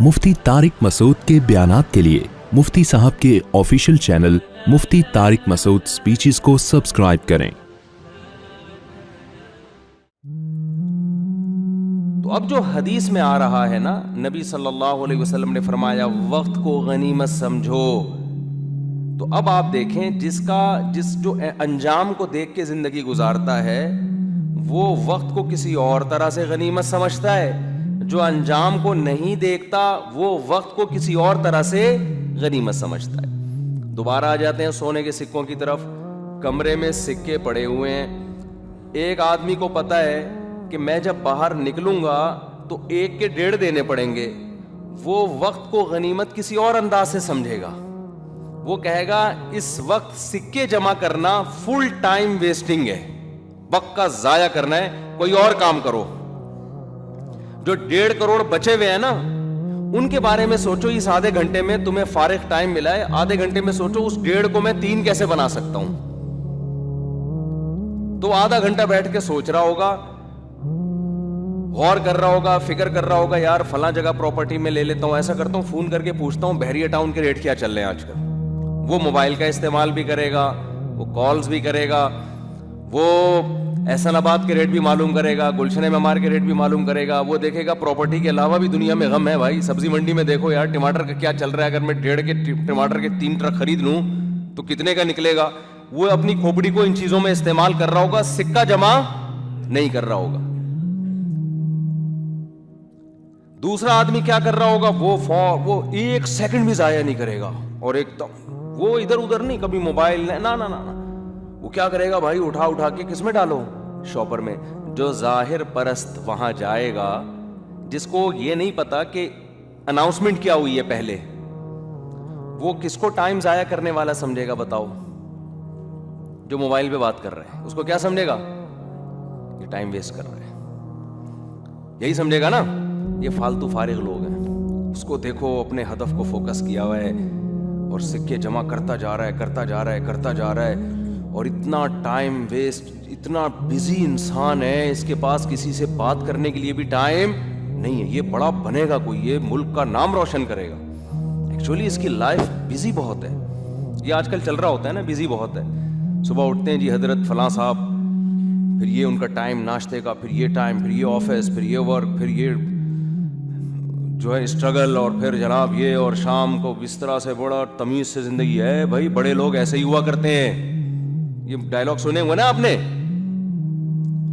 مفتی طارق مسعود کے بیانات کے لیے مفتی صاحب کے آفیشیل چینل مفتی طارق مسعود سپیچز کو سبسکرائب کریں۔ تو اب جو حدیث میں آ رہا ہے نا، نبی صلی اللہ علیہ وسلم نے فرمایا وقت کو غنیمت سمجھو، تو اب آپ دیکھیں جس جو انجام کو دیکھ کے زندگی گزارتا ہے وہ وقت کو کسی اور طرح سے غنیمت سمجھتا ہے، جو انجام کو نہیں دیکھتا وہ وقت کو کسی اور طرح سے غنیمت سمجھتا ہے۔ دوبارہ آ جاتے ہیں سونے کے سکوں کی طرف۔ کمرے میں سکے پڑے ہوئے ہیں، ایک آدمی کو پتا ہے کہ میں جب باہر نکلوں گا تو 1 کے 1.5 دینے پڑیں گے، وہ وقت کو غنیمت کسی اور انداز سے سمجھے گا۔ وہ کہے گا اس وقت سکے جمع کرنا فل ٹائم ویسٹنگ ہے، وقت کا ضائع کرنا ہے، کوئی اور کام کرو۔ جو 1.5 کروڑ بچے ہوئے ہیں نا، ان کے بارے میں سوچو، اس آدھے گھنٹے میں تمہیں فارغ ٹائم ملا ہے، آدھے گھنٹے میں سوچو اس 1.5 کو میں 3 کیسے بنا سکتا ہوں۔ تو آدھا گھنٹہ بیٹھ کے سوچ رہا ہوگا، غور کر رہا ہوگا، فکر کر رہا ہوگا، یار فلاں جگہ پراپرٹی میں لے لیتا ہوں، ایسا کرتا ہوں، فون کر کے پوچھتا ہوں بحریہ ٹاؤن کے ریٹ کیا چل رہے ہیں آج کل۔ وہ موبائل کا استعمال بھی کرے گا، وہ کالز بھی کرے گا، وہ احسن آباد کے ریٹ بھی معلوم کرے گا، گلشن معمار کے ریٹ بھی معلوم کرے گا، وہ دیکھے گا پراپرٹی کے علاوہ بھی دنیا میں غم ہے بھائی۔ سبزی منڈی میں دیکھو یار ٹماٹر کا کیا چل رہا ہے، اگر میں 1.5 کے ٹماٹر کے 3 ٹرک خرید لوں تو کتنے کا نکلے گا۔ وہ اپنی کھوپڑی کو ان چیزوں میں استعمال کر رہا ہوگا، سکہ جمع نہیں کر رہا ہوگا۔ دوسرا آدمی کیا کر رہا ہوگا، وہ 1 سیکنڈ بھی ضائع نہیں کرے گا، اور ایک دم وہ ادھر ادھر نہیں، کبھی موبائل نہ وہ کیا کرے گا بھائی، اٹھا کے کس میں ڈالو، شاپر میں۔ جو ظاہر پرست وہاں جائے گا، جس کو یہ نہیں پتا کہ اناؤنسمنٹ کیا ہوئی ہے پہلے، وہ کس کو ٹائم ضائع کرنے والا سمجھے گا بتاؤ؟ جو موبائل پہ بات کر رہے ہیں اس کو کیا سمجھے گا؟ یہ ٹائم ویسٹ کر رہے ہیں، یہی سمجھے گا نا۔ یہ فالتو فارغ لوگ ہیں، اس کو دیکھو اپنے ہدف کو فوکس کیا ہوا ہے اور سکے جمع کرتا جا رہا ہے، اور اتنا ٹائم ویسٹ، اتنا بزی انسان ہے، اس کے پاس کسی سے بات کرنے کے لیے بھی ٹائم نہیں ہے۔ یہ بڑا بنے گا کوئی، یہ ملک کا نام روشن کرے گا، ایکچولی اس کی لائف بزی بہت ہے۔ یہ آج کل چل رہا ہوتا ہے نا، بزی بہت ہے۔ صبح اٹھتے ہیں جی حضرت فلاں صاحب، پھر یہ ان کا ٹائم ناشتے کا، پھر یہ ٹائم، پھر یہ آفس، پھر یہ ورک، پھر یہ جو ہے اسٹرگل، اور پھر جناب یہ، اور شام کو اس طرح سے بڑا تمیز سے زندگی ہے بھائی۔ بڑے لوگ ایسے ہی ہوا کرتے ہیں، یہ ڈائلاگ سنے ہوئے نا آپ نے۔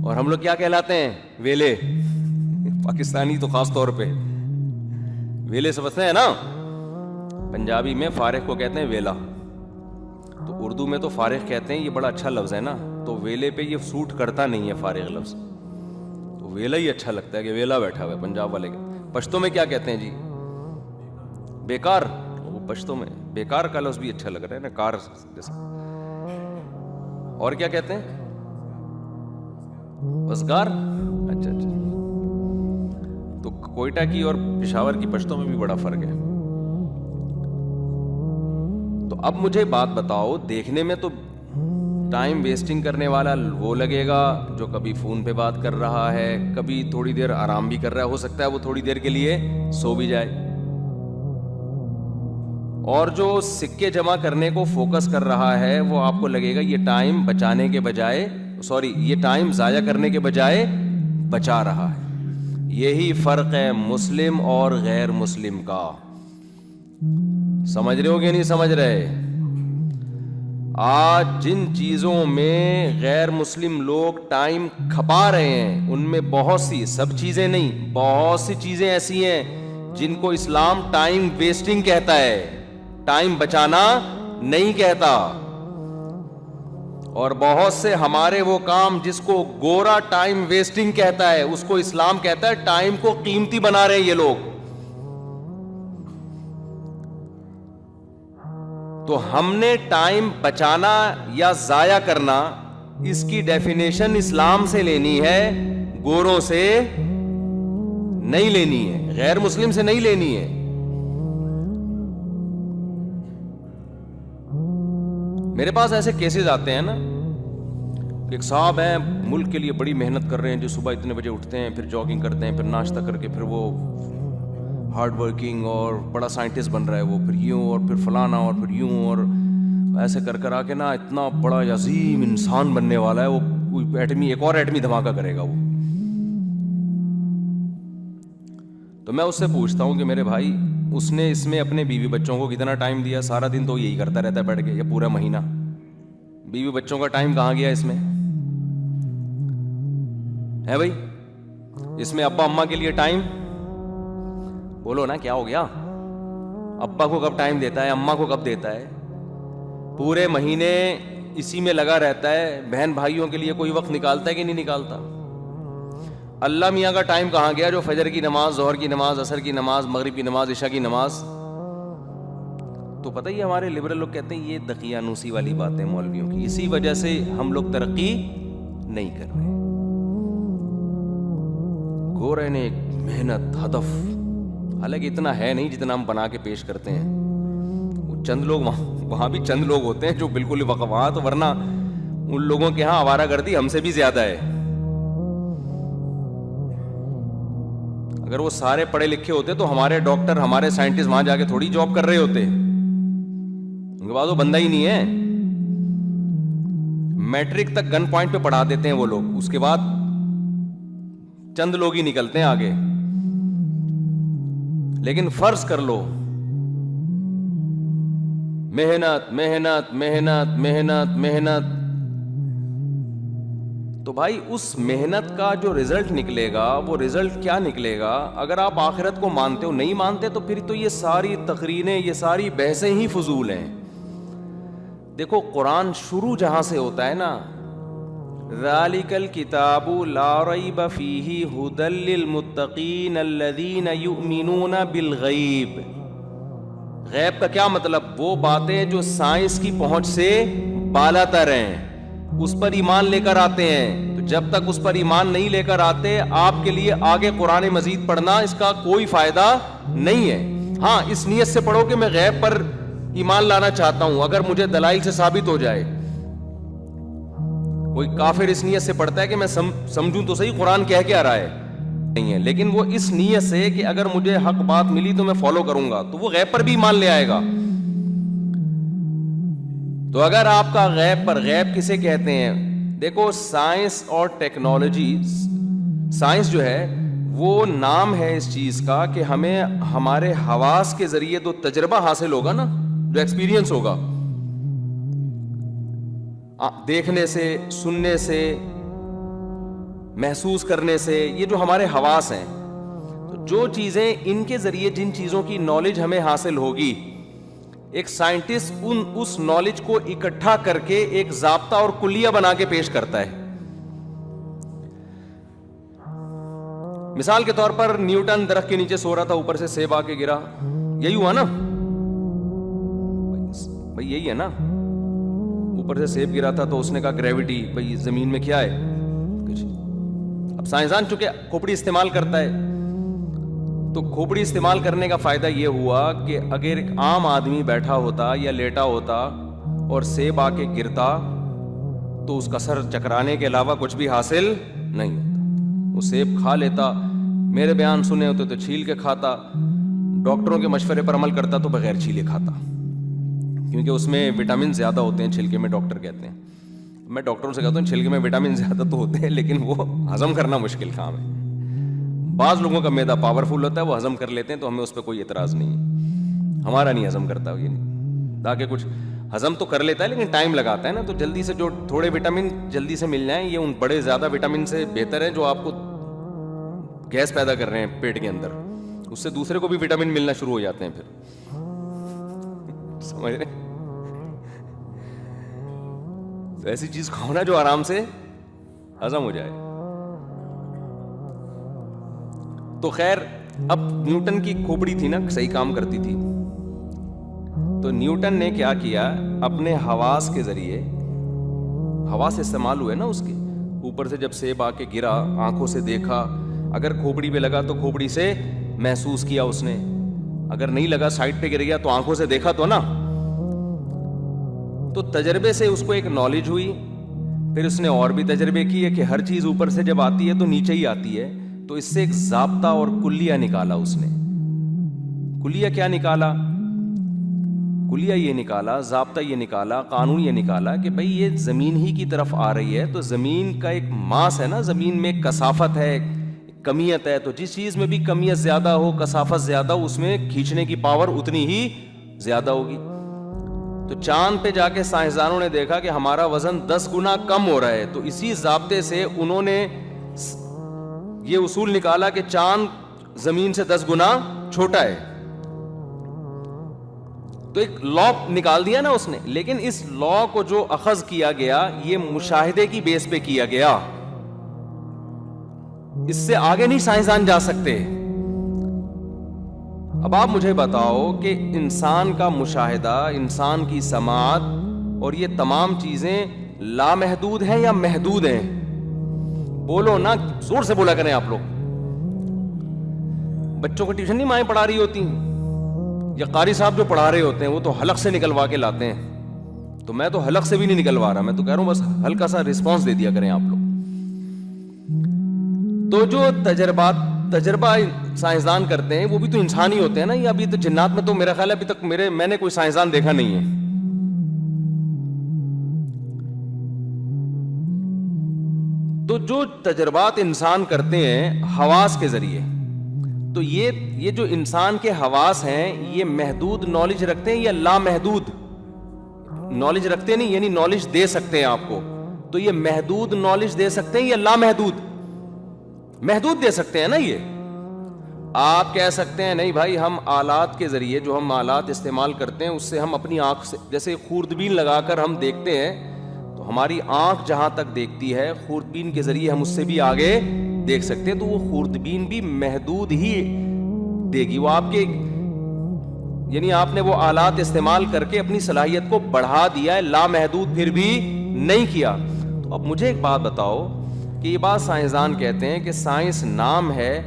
اور ہم لوگ کیا کہلاتے ہیں؟ ویلے۔ پاکستانی تو خاص طور پہ ویلے سمجھتے ہیں نا۔ پنجابی میں فارغ کو کہتے ہیں ویلا، تو اردو میں تو فارغ کہتے ہیں، یہ بڑا اچھا لفظ ہے نا۔ تو ویلے پہ یہ سوٹ کرتا نہیں ہے فارغ لفظ، تو ویلا ہی اچھا لگتا ہے کہ ویلا بیٹھا ہوا ہے۔ پنجاب والے پشتوں میں کیا کہتے ہیں جی؟ بیکار۔ وہ پشتوں میں بیکار کا لفظ بھی اچھا لگ رہا ہے نا، کار جیسا۔ اور کیا کہتے ہیں؟ وزگار۔ اچھا، تو کوئٹہ کی اور پشاور کی پشتوں میں بھی بڑا فرق ہے۔ تو اب مجھے بات بتاؤ، دیکھنے میں تو ٹائم ویسٹنگ کرنے والا وہ لگے گا جو کبھی فون پہ بات کر رہا ہے، کبھی تھوڑی دیر آرام بھی کر رہا ہے، ہو سکتا ہے وہ تھوڑی دیر کے لیے سو بھی جائے، اور جو سکے جمع کرنے کو فوکس کر رہا ہے وہ آپ کو لگے گا یہ ٹائم بچانے کے بجائے، یہ ٹائم ضائع کرنے کے بجائے بچا رہا ہے۔ یہی فرق ہے مسلم اور غیر مسلم کا۔ سمجھ رہے ہو کہ نہیں سمجھ رہے؟ آج جن چیزوں میں غیر مسلم لوگ ٹائم کھپا رہے ہیں، ان میں بہت سی، سب چیزیں نہیں، بہت سی چیزیں ایسی ہیں جن کو اسلام ٹائم ویسٹنگ کہتا ہے، ٹائم بچانا نہیں کہتا۔ اور بہت سے ہمارے وہ کام جس کو گورا ٹائم ویسٹنگ کہتا ہے، اس کو اسلام کہتا ہے ٹائم کو قیمتی بنا رہے ہیں یہ لوگ۔ تو ہم نے ٹائم بچانا یا ضائع کرنا، اس کی ڈیفینیشن اسلام سے لینی ہے، گوروں سے نہیں لینی ہے، غیر مسلم سے نہیں لینی ہے۔ میرے پاس ایسے کیسز آتے ہیں نا کہ ایک صاحب ہیں، ملک کے لیے بڑی محنت کر رہے ہیں، جو صبح اتنے بجے اٹھتے ہیں، پھر جاگنگ کرتے ہیں، پھر ناشتہ کر کے پھر وہ ہارڈ ورکنگ اور بڑا سائنٹسٹ بن رہا ہے وہ, پھر یوں اور پھر فلانا اور پھر یوں, اور ایسے کر آ کے نا اتنا بڑا عظیم انسان بننے والا ہے وہ, کوئی ایٹمی ایک اور ایٹمی دھماکہ کرے گا وہ. تو میں اس سے پوچھتا ہوں کہ میرے بھائی اس نے اس میں اپنے بیوی بچوں کو کتنا ٹائم دیا؟ سارا دن تو یہی کرتا رہتا ہے بیٹھ کے, یا پورا مہینہ. بیوی بچوں کا ٹائم کہاں گیا اس میں ہے بھائی؟ اس میں ابا اماں کے لیے ٹائم, بولو نا کیا ہو گیا؟ ابا کو کب ٹائم دیتا ہے, اماں کو کب دیتا ہے؟ پورے مہینے اسی میں لگا رہتا ہے. بہن بھائیوں کے لیے کوئی وقت نکالتا ہے کہ نہیں نکالتا؟ اللہ میاں کا ٹائم کہاں گیا جو فجر کی نماز, ظہر کی نماز, عصر کی نماز, مغرب کی نماز, عشاء کی نماز. تو پتہ ہی ہمارے لبرل لوگ کہتے ہیں یہ دقیانوسی والی باتیں مولویوں کی, اسی وجہ سے ہم لوگ ترقی نہیں کر رہے. گو رہے نے محنت, ہدف, حالانکہ اتنا ہے نہیں جتنا ہم بنا کے پیش کرتے ہیں. وہ چند لوگ وہاں بھی چند لوگ ہوتے ہیں جو بالکل وقفات, ورنہ ان لوگوں کے ہاں آوارہ گردی ہم سے بھی زیادہ ہے. اگر وہ سارے پڑھے لکھے ہوتے تو ہمارے ڈاکٹر, ہمارے سائنٹسٹ وہاں جا کے تھوڑی جاب کر رہے ہوتے. ان کے بعد وہ بندہ ہی نہیں ہے. میٹرک تک گن پوائنٹ پہ پڑھا دیتے ہیں وہ لوگ, اس کے بعد چند لوگ ہی نکلتے ہیں آگے. لیکن فرض کر لو محنت محنت محنت محنت محنت, تو بھائی اس محنت کا جو رزلٹ نکلے گا وہ رزلٹ کیا نکلے گا؟ اگر آپ آخرت کو مانتے ہو, نہیں مانتے تو پھر تو یہ ساری تقریریں, یہ ساری بحثیں ہی فضول ہیں. دیکھو قرآن شروع جہاں سے ہوتا ہے نا, ذالک الکتاب لا ریب فیہ ھدی للمتقین الذین یؤمنون بالغیب. غیب کا کیا مطلب؟ وہ باتیں جو سائنس کی پہنچ سے بالا تر ہیں, اس پر ایمان لے کر آتے ہیں. تو جب تک اس پر ایمان نہیں لے کر آتے, آپ کے لیے آگے قرآن مجید پڑھنا اس کا کوئی فائدہ نہیں ہے. ہاں اس نیت سے پڑھو کہ میں غیب پر ایمان لانا چاہتا ہوں, اگر مجھے دلائل سے ثابت ہو جائے. کوئی کافر اس نیت سے پڑھتا ہے کہ میں سمجھوں تو صحیح قرآن کہہ کے آ رہا ہے, نہیں ہے, لیکن وہ اس نیت سے کہ اگر مجھے حق بات ملی تو میں فالو کروں گا, تو وہ غیب پر بھی ایمان لے آئے گا. تو اگر آپ کا غیب پر, غیب کسے کہتے ہیں؟ دیکھو سائنس اور ٹیکنالوجی, سائنس جو ہے وہ نام ہے اس چیز کا کہ ہمیں ہمارے حواس کے ذریعے تو تجربہ حاصل ہوگا نا, جو ایکسپیرینس ہوگا, دیکھنے سے, سننے سے, محسوس کرنے سے, یہ جو ہمارے حواس ہیں. تو جو چیزیں ان کے ذریعے جن چیزوں کی نالج ہمیں حاصل ہوگی, ایک سائنٹسٹ اس نالج کو اکٹھا کر کے ایک ضابطہ اور کلیہ بنا کے پیش کرتا ہے. مثال کے طور پر نیوٹن درخت کے نیچے سو رہا تھا, اوپر سے سیب آ کے گرا, یہی ہوا نا بھائی, یہی ہے نا. اوپر سے سیب گرا تھا تو اس نے کہا گریوٹی, بھائی زمین میں کیا ہے کچھ. اب سائنسدان چونکہ کھوپڑی استعمال کرتا ہے, تو کھوپڑی استعمال کرنے کا فائدہ یہ ہوا کہ اگر ایک عام آدمی بیٹھا ہوتا یا لیٹا ہوتا اور سیب آ کے گرتا تو اس کا سر چکرانے کے علاوہ کچھ بھی حاصل نہیں ہوتا. وہ سیب کھا لیتا, میرے بیان سنے ہوتے تو چھیل کے کھاتا, ڈاکٹروں کے مشورے پر عمل کرتا تو بغیر چھیلے کھاتا, کیونکہ اس میں وٹامن زیادہ ہوتے ہیں چھلکے میں, ڈاکٹر کہتے ہیں. میں ڈاکٹروں سے کہتا ہوں چھلکے میں وٹامن زیادہ تو ہوتے ہیں, لیکن وہ ہضم کرنا مشکل کام ہے. بعض لوگوں کا معدہ پاورفل ہوتا ہے, وہ ہضم کر لیتے ہیں, تو ہمیں اس پہ کوئی اعتراض نہیں ہے. ہمارا نہیں ہضم کرتا, یہ نہیں, تاکہ کچھ ہضم تو کر لیتا ہے لیکن ٹائم لگاتا ہے نا. تو جلدی سے جو تھوڑے وٹامن جلدی سے مل جائیں, یہ ان بڑے زیادہ وٹامن سے بہتر ہیں جو آپ کو گیس پیدا کر رہے ہیں پیٹ کے اندر. اس سے دوسرے کو بھی وٹامن ملنا شروع ہو جاتے ہیں پھر, سمجھ رہے ہیں. ایسی چیز کھاؤ نا جو آرام سے ہضم ہو جائے. تو خیر, اب نیوٹن کی کھوپڑی تھی نا, صحیح کام کرتی تھی, تو نیوٹن نے کیا کیا, اپنے حواس کے ذریعے, حواس استعمال ہوئے نا اس کے, اوپر سے جب سیب آ کے گرا, آنکھوں سے دیکھا, اگر کھوپڑی پہ لگا تو کھوپڑی سے محسوس کیا اس نے, اگر نہیں لگا سائڈ پہ گر گیا تو آنکھوں سے دیکھا تو نا. تو تجربے سے اس کو ایک نالج ہوئی. پھر اس نے اور بھی تجربے کیے کہ ہر چیز اوپر سے جب آتی ہے تو نیچے ہی آتی ہے, تو اس سے ایک ضابطہ اور کلیہ نکالا اس نے. کلیہ کیا نکالا؟ کلیہ یہ نکالا، ضابطہ یہ نکالا، قانون یہ نکالا کہ بھئی یہ زمین ہی کی طرف آ رہی ہے تو زمین کا ایک ماس ہے نا، زمین میں کثافت ہے، کمیت ہے، تو جس چیز میں بھی کمیت زیادہ ہو، کثافت زیادہ ہو، اس میں کھینچنے کی پاور اتنی ہی زیادہ ہوگی. تو چاند پہ جا کے سائنسدانوں نے دیکھا کہ ہمارا وزن 10 گنا کم ہو رہا ہے، تو اسی ضابطے سے انہوں نے یہ اصول نکالا کہ چاند زمین سے 10 گنا چھوٹا ہے. تو ایک لا نکال دیا نا اس نے. لیکن اس لا کو جو اخذ کیا گیا یہ مشاہدے کی بیس پہ کیا گیا، اس سے آگے نہیں سائنسدان جا سکتے. اب آپ مجھے بتاؤ کہ انسان کا مشاہدہ، انسان کی سماعت اور یہ تمام چیزیں لامحدود ہیں یا محدود ہیں؟ بولو نا، زور سے بولا کریں آپ لوگ. بچوں کو ٹیوشن نہیں مائیں پڑھا رہی ہوتی یا قاری صاحب جو پڑھا رہے ہوتے ہیں وہ تو حلق سے نکلوا کے لاتے ہیں، تو میں تو حلق سے بھی نہیں نکلوا رہا، میں تو کہہ رہا ہوں بس ہلکا سا رسپانس دے دیا کریں آپ لوگ. تو جو تجربہ سائنسدان کرتے ہیں وہ بھی تو انسان ہی ہوتے ہیں نا. یہ ابھی تو جنات میں تو میرا خیال ہے ابھی تک میں نے کوئی سائنسدان دیکھا نہیں ہے. تو جو تجربات انسان کرتے ہیں حواس کے ذریعے، تو یہ جو انسان کے حواس ہیں یہ محدود نالج رکھتے ہیں یا لامحدود نالج رکھتے نہیں، یعنی نالج دے سکتے ہیں آپ کو. تو یہ محدود نالج دے سکتے ہیں یا لامحدود؟ محدود دے سکتے ہیں نا. یہ آپ کہہ سکتے ہیں نہیں بھائی ہم آلات کے ذریعے، جو ہم آلات استعمال کرتے ہیں اس سے ہم اپنی آنکھ سے، جیسے خوردبین لگا کر ہم دیکھتے ہیں تو ہماری آنکھ جہاں تک دیکھتی ہے خوردبین کے ذریعے ہم اس سے بھی آگے دیکھ سکتے ہیں. تو وہ خوردبین بھی محدود ہی دے گی. وہ آپ کے، یعنی آپ نے وہ آلات استعمال کر کے اپنی صلاحیت کو بڑھا دیا ہے، لامحدود پھر بھی نہیں کیا. تو اب مجھے ایک بات بتاؤ کہ یہ بات سائنسدان کہتے ہیں کہ سائنس نام ہے،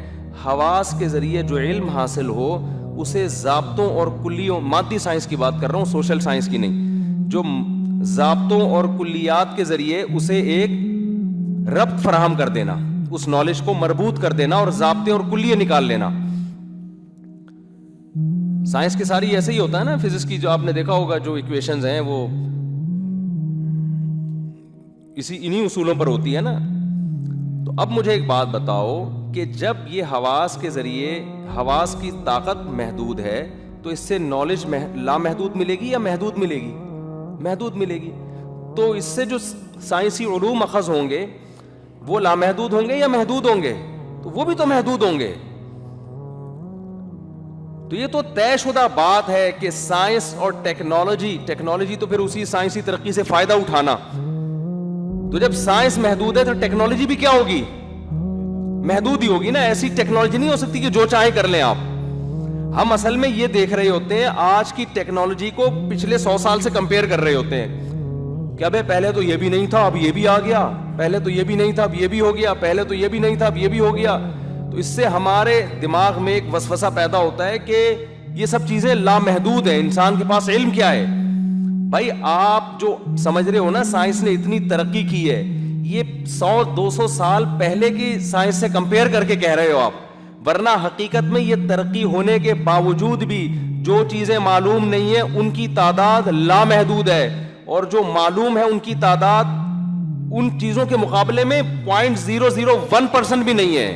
حواس کے ذریعے جو علم حاصل ہو اسے ضابطوں اور کلیوں، مادی سائنس کی بات کر رہا ہوں، سوشل سائنس کی نہیں، جو ضابطوں اور کلیات کے ذریعے اسے ایک ربط فراہم کر دینا، اس نالج کو مربوط کر دینا اور ضابطے اور کلیے نکال لینا. سائنس کی ساری ایسے ہی ہوتا ہے نا. فزکس کی جو آپ نے دیکھا ہوگا جو ایکویشنز ہیں وہ انہی اصولوں پر ہوتی ہے نا. تو اب مجھے ایک بات بتاؤ کہ جب یہ حواس کے ذریعے، حواس کی طاقت محدود ہے تو اس سے نالج لامحدود ملے گی یا محدود ملے گی؟ محدود ملے گی. تو اس سے جو سائنسی علوم اخذ ہوں گے وہ لامحدود ہوں گے یا محدود ہوں گے؟ تو وہ بھی تو محدود ہوں گے. تو یہ تو طے شدہ بات ہے کہ سائنس اور ٹیکنالوجی تو پھر اسی سائنسی ترقی سے فائدہ اٹھانا. تو جب سائنس محدود ہے تو ٹیکنالوجی بھی کیا ہوگی؟ محدود ہی ہوگی نا. ایسی ٹیکنالوجی نہیں ہو سکتی کہ جو چاہے کر لیں آپ. ہم اصل میں یہ دیکھ رہے ہوتے ہیں آج کی ٹیکنالوجی کو پچھلے 100 سال سے کمپیئر کر رہے ہوتے ہیں کہ ابے پہلے تو یہ بھی نہیں تھا اب یہ بھی آ گیا، پہلے تو یہ بھی نہیں تھا اب یہ بھی ہو گیا، پہلے تو یہ بھی نہیں تھا اب یہ بھی ہو گیا. تو اس سے ہمارے دماغ میں ایک وسوسہ پیدا ہوتا ہے کہ یہ سب چیزیں لامحدود ہیں. انسان کے پاس علم کیا ہے؟ بھائی آپ جو سمجھ رہے ہو نا سائنس نے اتنی ترقی کی ہے، یہ 100-200 سال پہلے کی سائنس سے کمپیئر کر کے کہہ رہے ہو آپ، ورنہ حقیقت میں یہ ترقی ہونے کے باوجود بھی جو چیزیں معلوم نہیں ہیں ان کی تعداد لامحدود ہے، اور جو معلوم ہے ان کی تعداد ان چیزوں کے مقابلے میں 0.001% بھی نہیں ہے.